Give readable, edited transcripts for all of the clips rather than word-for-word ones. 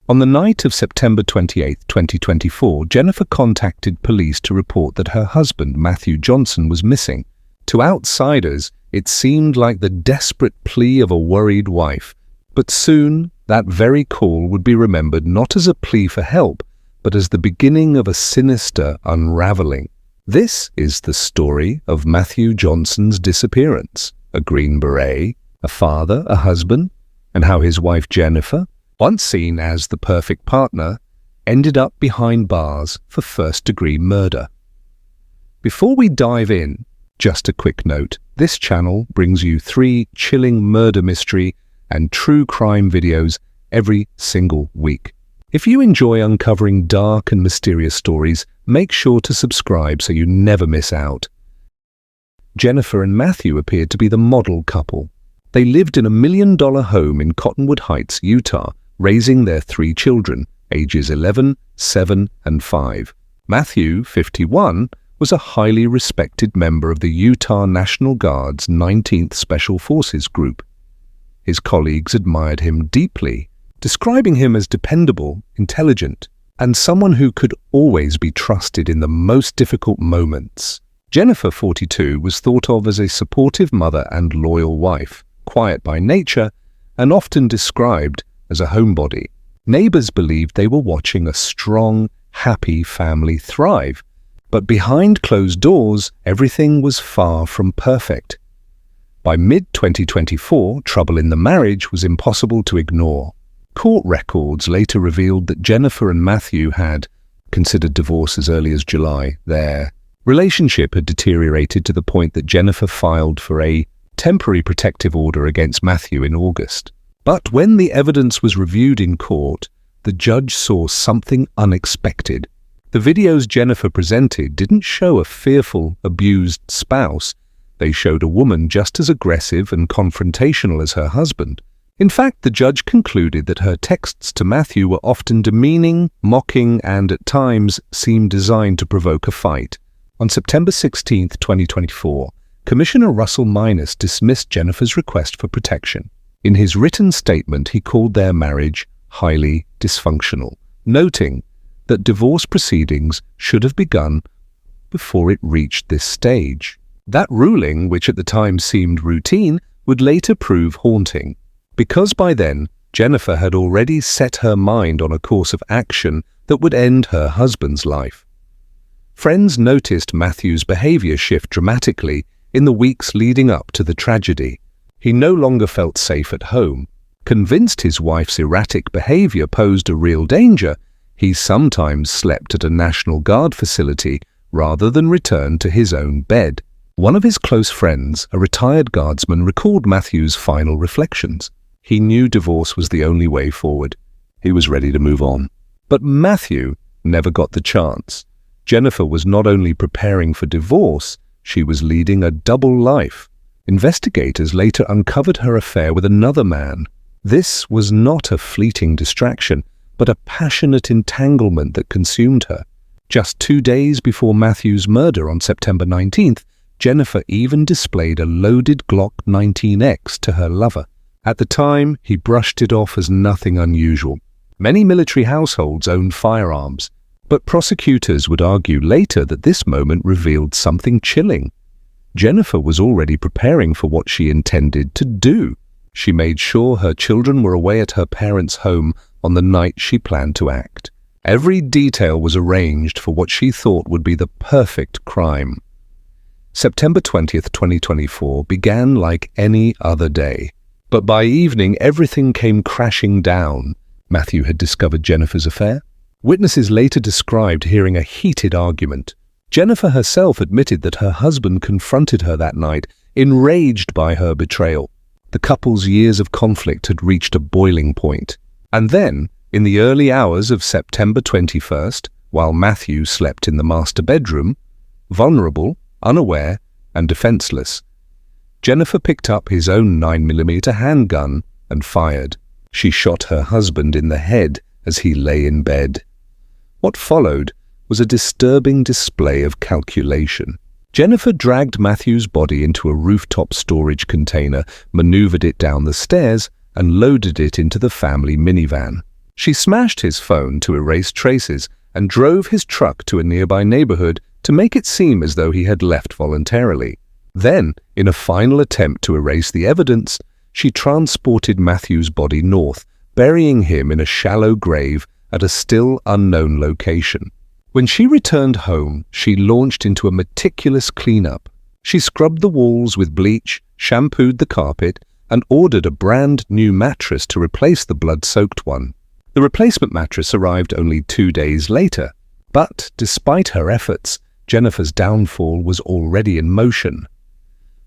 On the night of September 28, 2024, Jennifer contacted police to report that her husband, Matthew Johnson, was missing. To outsiders, it seemed like the desperate plea of a worried wife. But soon, that very call would be remembered not as a plea for help, but as the beginning of a sinister unraveling. This is the story of Matthew Johnson's disappearance, a Green Beret, a father, a husband, and how his wife Jennifer, once seen as the perfect partner, ended up behind bars for first-degree murder. Before we dive in, just a quick note, this channel brings you 3 chilling murder mystery and true crime videos every single week. If you enjoy uncovering dark and mysterious stories, make sure to subscribe so you never miss out. Jennifer and Matthew appeared to be the model couple. They lived in a $1 million home in Cottonwood Heights, Utah, raising their 3 children, ages 11, 7, and 5. Matthew, 51, was a highly respected member of the Utah National Guard's 19th Special Forces Group. His colleagues admired him deeply, describing him as dependable, intelligent, and someone who could always be trusted in the most difficult moments. Jennifer, 42, was thought of as a supportive mother and loyal wife, quiet by nature, and often described as a homebody. Neighbors believed they were watching a strong, happy family thrive. But behind closed doors, everything was far from perfect. By mid-2024, trouble in the marriage was impossible to ignore. Court records later revealed that Jennifer and Matthew had considered divorce as early as July. Their relationship had deteriorated to the point that Jennifer filed for a temporary protective order against Matthew in August. But when the evidence was reviewed in court, the judge saw something unexpected. The videos Jennifer presented didn't show a fearful, abused spouse. They showed a woman just as aggressive and confrontational as her husband. In fact, the judge concluded that her texts to Matthew were often demeaning, mocking, and at times seemed designed to provoke a fight. On September 16, 2024, Commissioner Russell Minus dismissed Jennifer's request for protection. In his written statement, he called their marriage highly dysfunctional, noting that divorce proceedings should have begun before it reached this stage. That ruling, which at the time seemed routine, would later prove haunting, because by then, Jennifer had already set her mind on a course of action that would end her husband's life. Friends noticed Matthew's behavior shift dramatically in the weeks leading up to the tragedy. He no longer felt safe at home. Convinced his wife's erratic behavior posed a real danger, he sometimes slept at a National Guard facility rather than return to his own bed. One of his close friends, a retired guardsman, recalled Matthew's final reflections. He knew divorce was the only way forward. He was ready to move on. But Matthew never got the chance. Jennifer was not only preparing for divorce, she was leading a double life. Investigators later uncovered her affair with another man. This was not a fleeting distraction, but a passionate entanglement that consumed her. Just 2 days before Matthew's murder on September 19th, Jennifer even displayed a loaded Glock 19X to her lover. At the time, he brushed it off as nothing unusual. Many military households owned firearms, but prosecutors would argue later that this moment revealed something chilling. Jennifer was already preparing for what she intended to do. She made sure her children were away at her parents' home on the night she planned to act. Every detail was arranged for what she thought would be the perfect crime. September 20th, 2024 began like any other day. But by evening, everything came crashing down. Matthew had discovered Jennifer's affair. Witnesses later described hearing a heated argument. Jennifer herself admitted that her husband confronted her that night, enraged by her betrayal. The couple's years of conflict had reached a boiling point. And then, in the early hours of September 21st, while Matthew slept in the master bedroom, vulnerable, unaware, and defenseless, Jennifer picked up his own 9mm handgun and fired. She shot her husband in the head as he lay in bed. What followed was a disturbing display of calculation. Jennifer dragged Matthew's body into a rooftop storage container, maneuvered it down the stairs, and loaded it into the family minivan. She smashed his phone to erase traces and drove his truck to a nearby neighborhood to make it seem as though he had left voluntarily. Then, in a final attempt to erase the evidence, she transported Matthew's body north, burying him in a shallow grave at a still unknown location. When she returned home, she launched into a meticulous cleanup. She scrubbed the walls with bleach, shampooed the carpet, and ordered a brand new mattress to replace the blood-soaked one. The replacement mattress arrived only 2 days later, but despite her efforts, Jennifer's downfall was already in motion.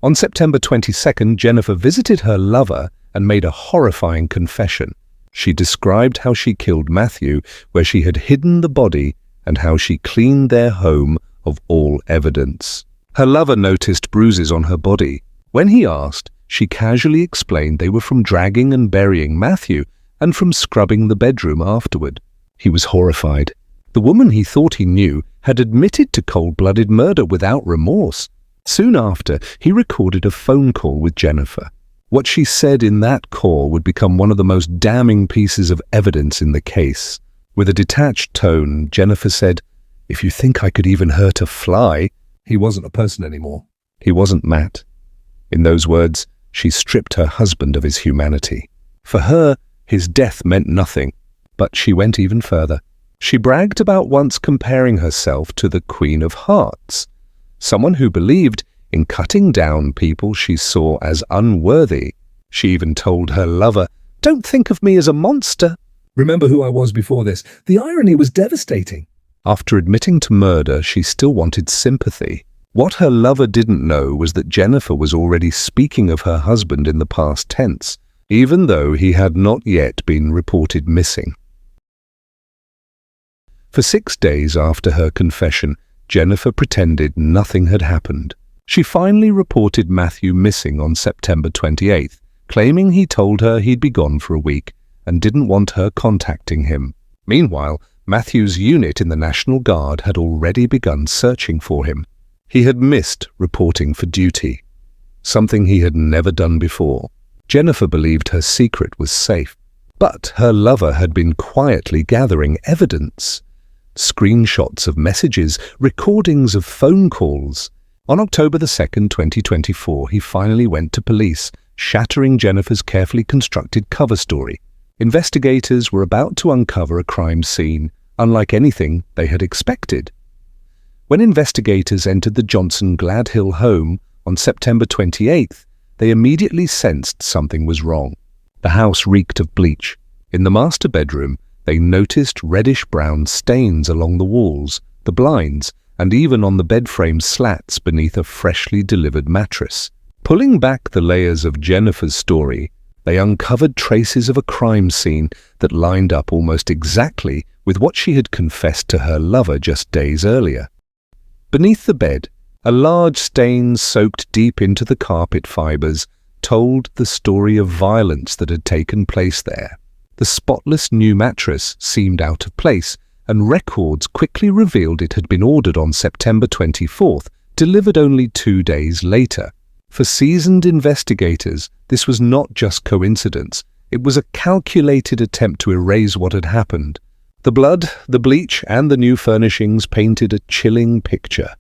On September 22nd, Jennifer visited her lover and made a horrifying confession. She described how she killed Matthew, where she had hidden the body, and how she cleaned their home of all evidence. Her lover noticed bruises on her body. When he asked, she casually explained they were from dragging and burying Matthew and from scrubbing the bedroom afterward. He was horrified. The woman he thought he knew had admitted to cold-blooded murder without remorse. Soon after, he recorded a phone call with Jennifer. What she said in that call would become one of the most damning pieces of evidence in the case. With a detached tone, Jennifer said, "If you think I could even hurt a fly," he wasn't a person anymore. He wasn't Matt. In those words, she stripped her husband of his humanity. For her, his death meant nothing, but she went even further. She bragged about once comparing herself to the Queen of Hearts, someone who believed in cutting down people she saw as unworthy. She even told her lover, "Don't think of me as a monster. Remember who I was before this." The irony was devastating. After admitting to murder, she still wanted sympathy. What her lover didn't know was that Jennifer was already speaking of her husband in the past tense, even though he had not yet been reported missing. For 6 days after her confession, Jennifer pretended nothing had happened. She finally reported Matthew missing on September 28th, claiming he told her he'd be gone for a week and didn't want her contacting him. Meanwhile, Matthew's unit in the National Guard had already begun searching for him. He had missed reporting for duty, something he had never done before. Jennifer believed her secret was safe, but her lover had been quietly gathering evidence. Screenshots of messages, recordings of phone calls. On October 2nd, 2024, he finally went to police, shattering Jennifer's carefully constructed cover story. Investigators were about to uncover a crime scene, unlike anything they had expected. When investigators entered the Johnson-Gledhill home on September 28th, they immediately sensed something was wrong. The house reeked of bleach. In the master bedroom, they noticed reddish-brown stains along the walls, the blinds, and even on the bed frame slats beneath a freshly delivered mattress. Pulling back the layers of Jennifer's story, they uncovered traces of a crime scene that lined up almost exactly with what she had confessed to her lover just days earlier. Beneath the bed, a large stain soaked deep into the carpet fibers told the story of violence that had taken place there. The spotless new mattress seemed out of place, and records quickly revealed it had been ordered on September 24th, delivered only 2 days later. For seasoned investigators, this was not just coincidence. It was a calculated attempt to erase what had happened. The blood, the bleach, and the new furnishings painted a chilling picture.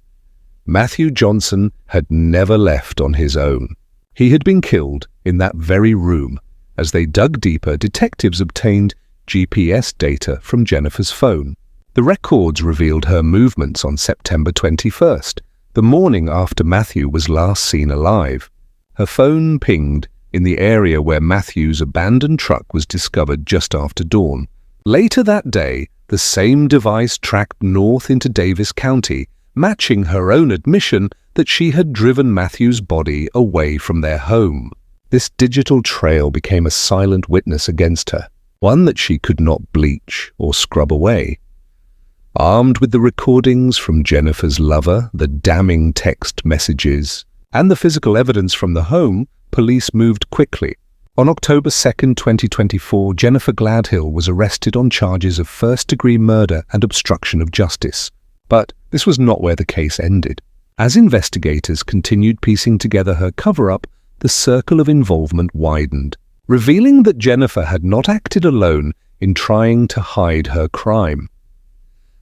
Matthew Johnson had never left on his own. He had been killed in that very room. As they dug deeper, detectives obtained GPS data from Jennifer's phone. The records revealed her movements on September 21st, the morning after Matthew was last seen alive. Her phone pinged in the area where Matthew's abandoned truck was discovered just after dawn. Later that day, the same device tracked north into Davis County, matching her own admission that she had driven Matthew's body away from their home. This digital trail became a silent witness against her, one that she could not bleach or scrub away. Armed with the recordings from Jennifer's lover, the damning text messages, and the physical evidence from the home, police moved quickly. On October 2nd, 2024, Jennifer Gledhill was arrested on charges of first-degree murder and obstruction of justice. But this was not where the case ended. As investigators continued piecing together her cover-up, the circle of involvement widened. Revealing that Jennifer had not acted alone, in trying to hide her crime.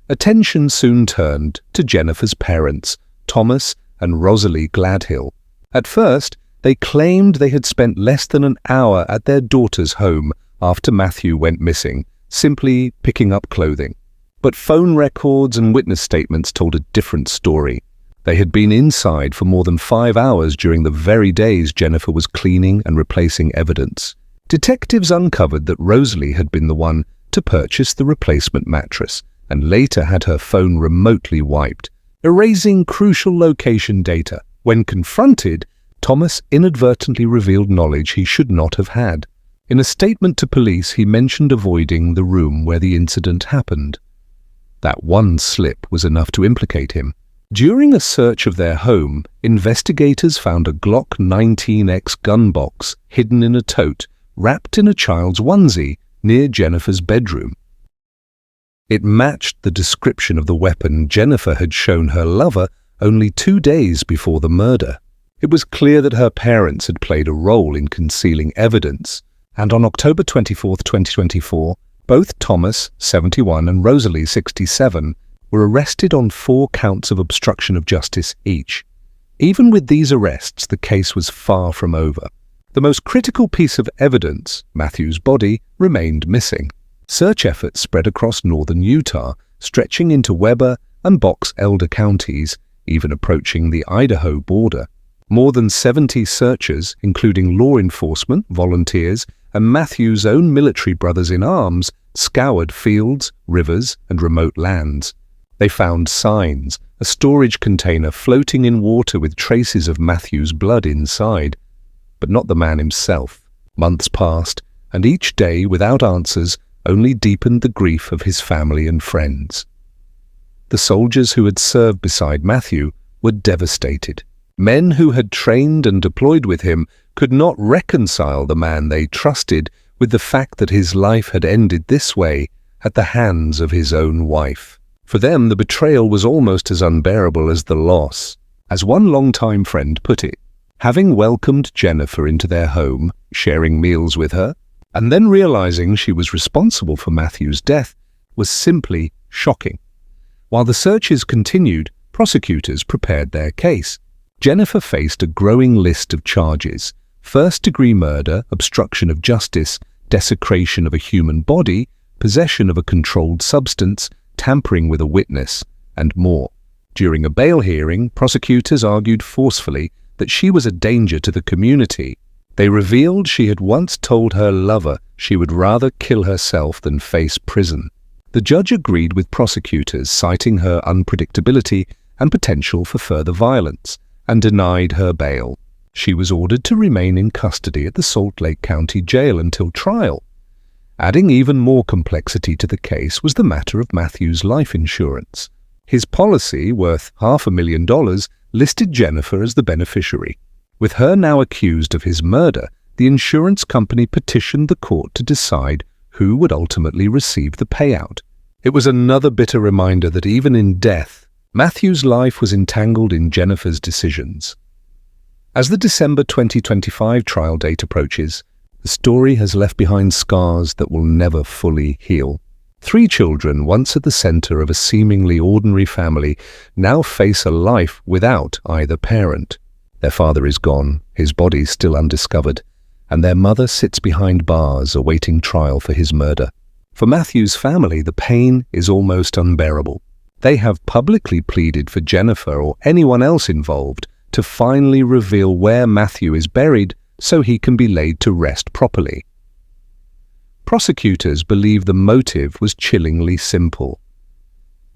Attention soon turned to Jennifer's parents, Thomas and Rosalie Gledhill. At first, they claimed they had spent less than an hour at their daughter's home after Matthew went missing, simply picking up clothing. But phone records and witness statements told a different story. They had been inside for more than 5 hours during the very days Jennifer was cleaning and replacing evidence. Detectives uncovered that Rosalie had been the one to purchase the replacement mattress and later had her phone remotely wiped, erasing crucial location data. When confronted, Thomas inadvertently revealed knowledge he should not have had. In a statement to police, he mentioned avoiding the room where the incident happened. That one slip was enough to implicate him. During a search of their home, investigators found a Glock 19X gun box hidden in a tote, wrapped in a child's onesie near Jennifer's bedroom. It matched the description of the weapon Jennifer had shown her lover only 2 days before the murder. It was clear that her parents had played a role in concealing evidence, and on October 24, 2024, both Thomas, 71, and Rosalie, 67, were arrested on 4 counts of obstruction of justice each. Even with these arrests, the case was far from over. The most critical piece of evidence, Matthew's body, remained missing. Search efforts spread across northern Utah, stretching into Weber and Box Elder counties, even approaching the Idaho border. More than 70 searchers, including law enforcement, volunteers, and Matthew's own military brothers in arms, scoured fields, rivers, and remote lands. They found signs, a storage container floating in water with traces of Matthew's blood inside, but not the man himself. Months passed, and each day, without answers, only deepened the grief of his family and friends. The soldiers who had served beside Matthew were devastated. Men who had trained and deployed with him could not reconcile the man they trusted with the fact that his life had ended this way at the hands of his own wife. For them, the betrayal was almost as unbearable as the loss. As one longtime friend put it, having welcomed Jennifer into their home, sharing meals with her, and then realizing she was responsible for Matthew's death was simply shocking. While the searches continued, prosecutors prepared their case. Jennifer faced a growing list of charges: first-degree murder, obstruction of justice, desecration of a human body, possession of a controlled substance, tampering with a witness, and more. During a bail hearing, prosecutors argued forcefully that she was a danger to the community. They revealed she had once told her lover she would rather kill herself than face prison. The judge agreed with prosecutors, citing her unpredictability and potential for further violence, and denied her bail. She was ordered to remain in custody at the Salt Lake County Jail until trial. Adding even more complexity to the case was the matter of Matthew's life insurance. His policy, worth $500,000, listed Jennifer as the beneficiary. With her now accused of his murder, the insurance company petitioned the court to decide who would ultimately receive the payout. It was another bitter reminder that even in death, Matthew's life was entangled in Jennifer's decisions. As the December 2025 trial date approaches, the story has left behind scars that will never fully heal. 3 children, once at the center of a seemingly ordinary family, now face a life without either parent. Their father is gone, his body still undiscovered, and their mother sits behind bars awaiting trial for his murder. For Matthew's family, the pain is almost unbearable. They have publicly pleaded for Jennifer or anyone else involved to finally reveal where Matthew is buried so he can be laid to rest properly. Prosecutors believe the motive was chillingly simple.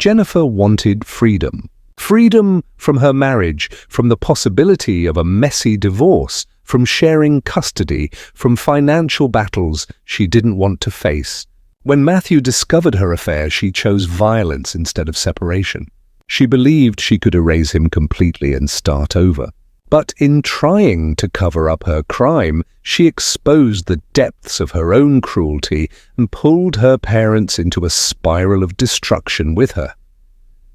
Jennifer wanted freedom. Freedom from her marriage, from the possibility of a messy divorce, from sharing custody, from financial battles she didn't want to face. When Matthew discovered her affair, she chose violence instead of separation. She believed she could erase him completely and start over. But in trying to cover up her crime, she exposed the depths of her own cruelty and pulled her parents into a spiral of destruction with her.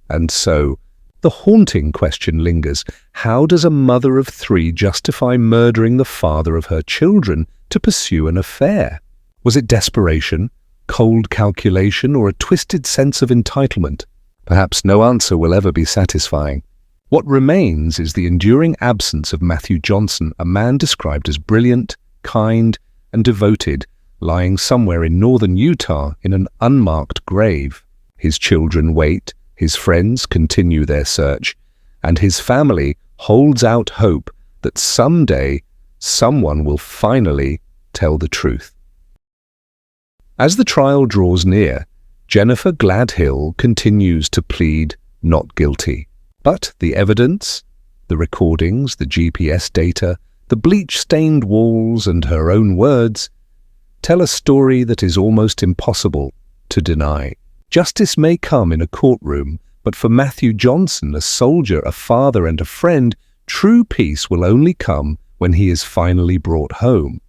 And so, the haunting question lingers: how does a mother of 3 justify murdering the father of her children to pursue an affair? Was it desperation, cold calculation, or a twisted sense of entitlement? Perhaps no answer will ever be satisfying. What remains is the enduring absence of Matthew Johnson, a man described as brilliant, kind, and devoted, lying somewhere in northern Utah in an unmarked grave. His children wait, his friends continue their search, and his family holds out hope that someday someone will finally tell the truth. As the trial draws near, Jennifer Gledhill continues to plead not guilty. But the evidence, the recordings, the GPS data, the bleach-stained walls, and her own words tell a story that is almost impossible to deny. Justice may come in a courtroom, but for Matthew Johnson, a soldier, a father, and a friend, true peace will only come when he is finally brought home.